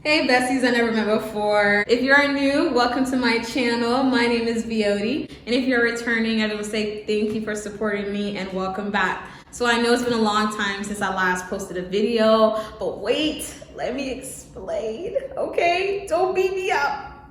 Hey besties I never met before. If you are new, welcome to my channel. My name is Vioti. And if you're returning, I just want to say thank you for supporting me and welcome back. So I know it's been a long time since I last posted a video, but wait, let me explain, okay? Don't beat me up.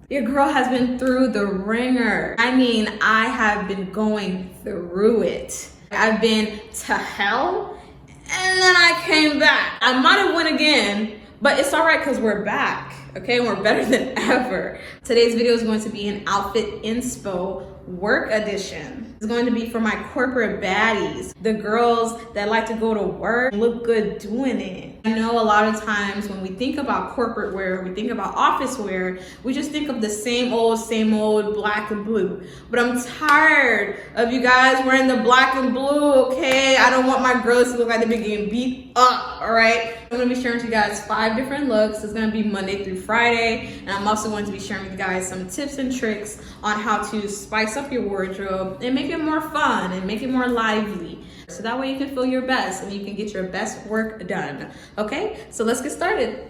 Your girl has been through the ringer. I mean, I have been going through it. I've been to hell and then I came back. I might have went again, but it's all right because we're back, okay? We're better than ever. Today's video is going to be an outfit inspo work edition. It's going to be for my corporate baddies, the girls that like to go to work and look good doing it. I know a lot of times when we think about corporate wear, we think about office wear, we just think of the same old black and blue. But I'm tired of you guys wearing the black and blue, okay? I don't want my girls to look like they've been getting beat up, all right? I'm gonna be sharing with you guys 5 different looks. It's gonna be Monday through Friday. And I'm also going to be sharing with you guys some tips and tricks on how to spice up your wardrobe and make it more fun and make it more lively. So that way you can feel your best and you can get your best work done. Okay, so let's get started.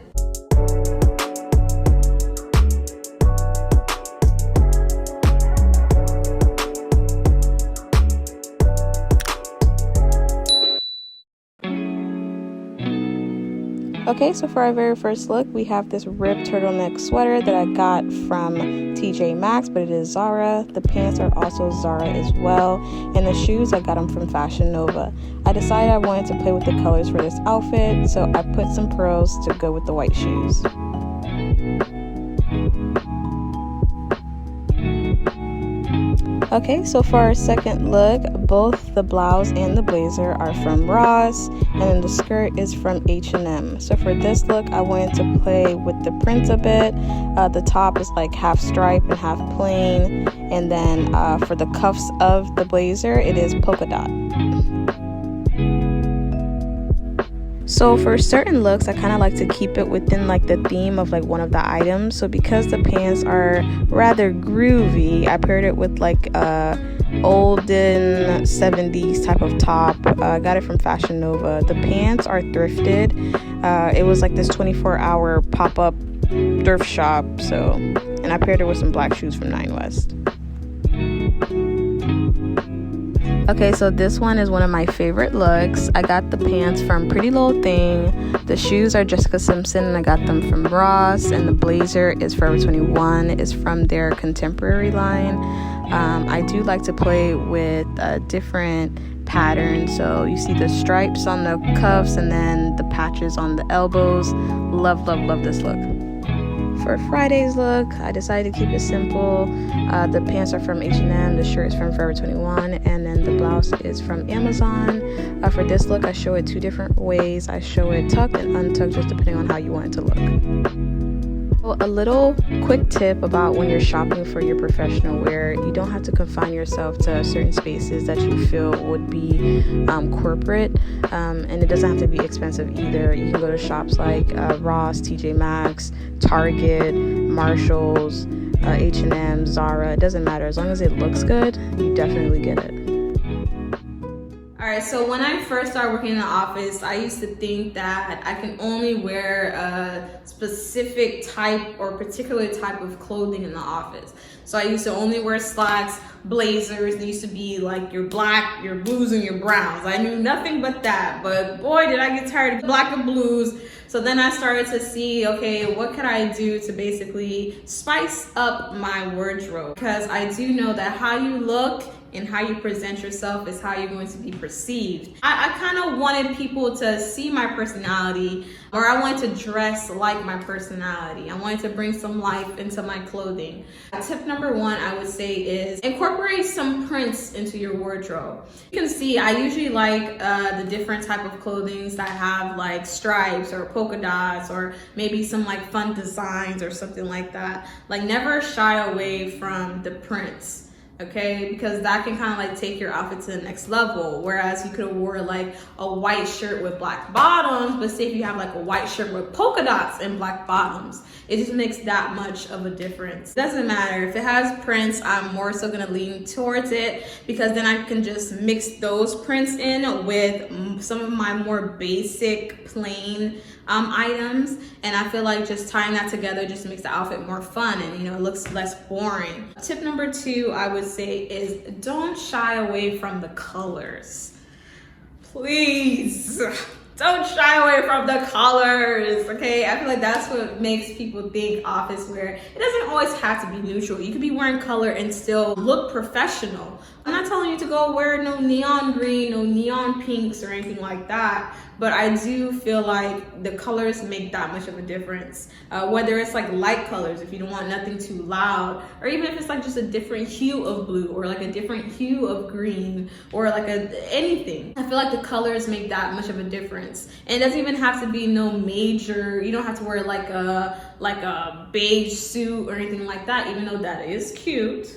Okay, so for our very first look, we have this ribbed turtleneck sweater that I got from TJ Maxx, but it is Zara. The pants are also Zara as well. And the shoes, I got them from FashionNova. I decided I wanted to play with the colors for this outfit, so I put some pearls to go with the white shoes. Okay, so for our second look, both the blouse and the blazer are from Ross, and then the skirt is from H&M. So for this look, I wanted to play with the print a bit. The top is like half stripe and half plain, and then for the cuffs of the blazer, it is polka dot. So for certain looks, I kind of like to keep it within like the theme of like one of the items. So because the pants are rather groovy, I paired it with like a olden 70s type of top. I got it from FashionNova. The pants are thrifted. It was like this 24-hour pop-up thrift shop. So, and I paired it with some black shoes from NineWest. Okay, so this one is one of my favorite looks. I got the pants from PrettyLittleThing. The shoes are Jessica Simpson, and I got them from Ross. And the blazer is Forever 21. It's from their contemporary line. I do like to play with different patterns. So you see the stripes on the cuffs and then the patches on the elbows. Love, love, love this look. For Friday's look, I decided to keep it simple. The pants are from H&M, the shirt is from Forever 21, and then the blouse is from Amazon. For this look, I show it 2 different ways. I show it tucked and untucked, just depending on how you want it to look. Well, a little quick tip about when you're shopping for your professional wear, you don't have to confine yourself to certain spaces that you feel would be corporate, and it doesn't have to be expensive either. You can go to shops like Ross, TJ Maxx, Target, Marshalls, H&M, Zara. It doesn't matter. As long as it looks good, you definitely get it. Alright, so when I first started working in the office, I used to think that I can only wear a specific type or particular type of clothing in the office. So I used to only wear slacks, blazers. They used to be like your black, your blues, and your browns. I knew nothing but that, but boy, did I get tired of black and blues. So then I started to see, okay, what could I do to basically spice up my wardrobe? Because I do know that how you look and how you present yourself is how you're going to be perceived. I kind of wanted people to see my personality, or I wanted to dress like my personality. I wanted to bring some life into my clothing. Tip number 1, I would say, is incorporate some prints into your wardrobe. You can see I usually like the different type of clothing that have like stripes or polka dots or maybe some like fun designs or something like that. Like never shy away from the prints. Okay, because that can kind of like take your outfit to the next level. Whereas you could have wore like a white shirt with black bottoms, but say if you have like a white shirt with polka dots and black bottoms, it just makes that much of a difference. Doesn't matter if it has prints. I'm more so gonna lean towards it because then I can just mix those prints in with some of my more basic plain items, and I feel like just tying that together just makes the outfit more fun, and you know, it looks less boring. Tip number 2, I would say, is don't shy away from the colors. Please. Don't shy away from the colors, okay? I feel like that's what makes people think office wear. It doesn't always have to be neutral. You could be wearing color and still look professional. I'm not telling you to go wear no neon green, no neon pinks or anything like that, but I do feel like the colors make that much of a difference. Whether it's like light colors, if you don't want nothing too loud, or even if it's like just a different hue of blue, or like a different hue of green, or like anything. I feel like the colors make that much of a difference. And it doesn't even have to be no major, you don't have to wear like a beige suit or anything like that, even though that is cute,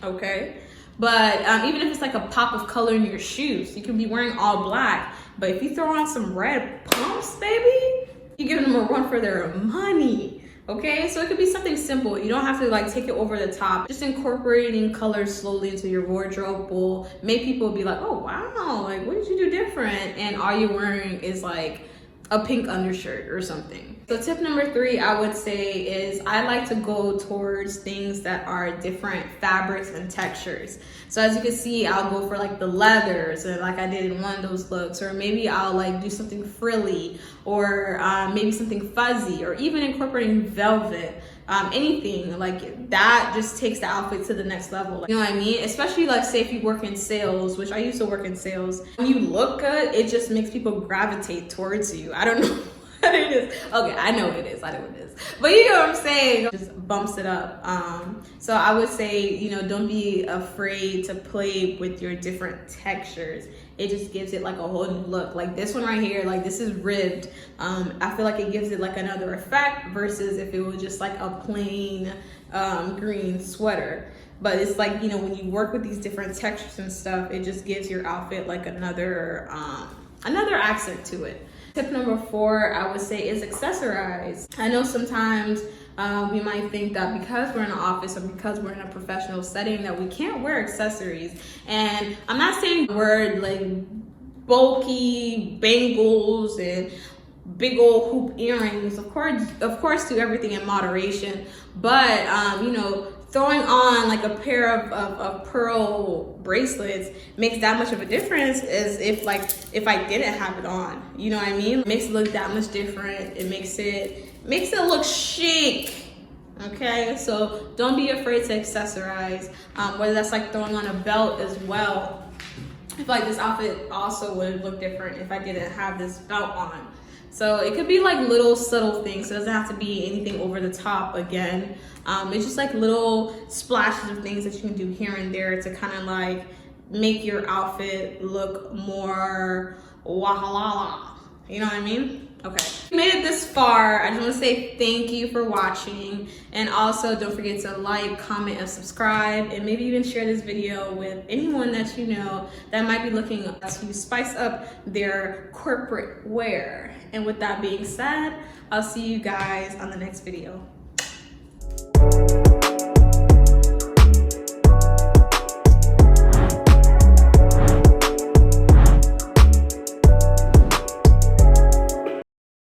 okay? But even if it's like a pop of color in your shoes, you can be wearing all black, but if you throw on some red pumps, baby, you're giving them a run for their money, okay? So it could be something simple. You don't have to like take it over the top. Just incorporating colors slowly into your wardrobe will make people be like, oh wow, like what did you do different? And all you're wearing is like a pink undershirt or something. So tip number 3, I would say, is I like to go towards things that are different fabrics and textures. So as you can see, I'll go for like the leathers, and like I did in one of those looks, or maybe I'll like do something frilly, or maybe something fuzzy, or even incorporating velvet. Anything like that just takes the outfit to the next level. You know what I mean? Especially like say if you work in sales, which I used to work in sales. When you look good, it just makes people gravitate towards you. I don't know what it is. Okay, I know what it is. I know what it is. But you know what I'm saying? Just bumps it up. So I would say, you know, don't be afraid to play with your different textures. It just gives it like a whole new look. Like this one right here, like this is ribbed. I feel like it gives it like another effect versus if it was just like a plain green sweater. But it's like, you know, when you work with these different textures and stuff, it just gives your outfit like another accent to it. Tip number 4, I would say, is accessorize. I know sometimes we might think that because we're in an office or because we're in a professional setting that we can't wear accessories. And I'm not saying the word like bulky bangles and big old hoop earrings. Of course do everything in moderation. But you know, throwing on like a pair of pearl bracelets makes that much of a difference as if I didn't have it on. You know what I mean? It makes it look that much different. It makes it look chic. Okay, so don't be afraid to accessorize. Whether that's like throwing on a belt as well. I feel like this outfit also would look different if I didn't have this belt on. So it could be like little subtle things. So it doesn't have to be anything over the top again. It's just like little splashes of things that you can do here and there to kind of like make your outfit look more wahalala. You know what I mean? Okay. If you made it this far, I just want to say thank you for watching. And also don't forget to like, comment, and subscribe. And maybe even share this video with anyone that you know that might be looking to spice up their corporate wear. And with that being said, I'll see you guys on the next video.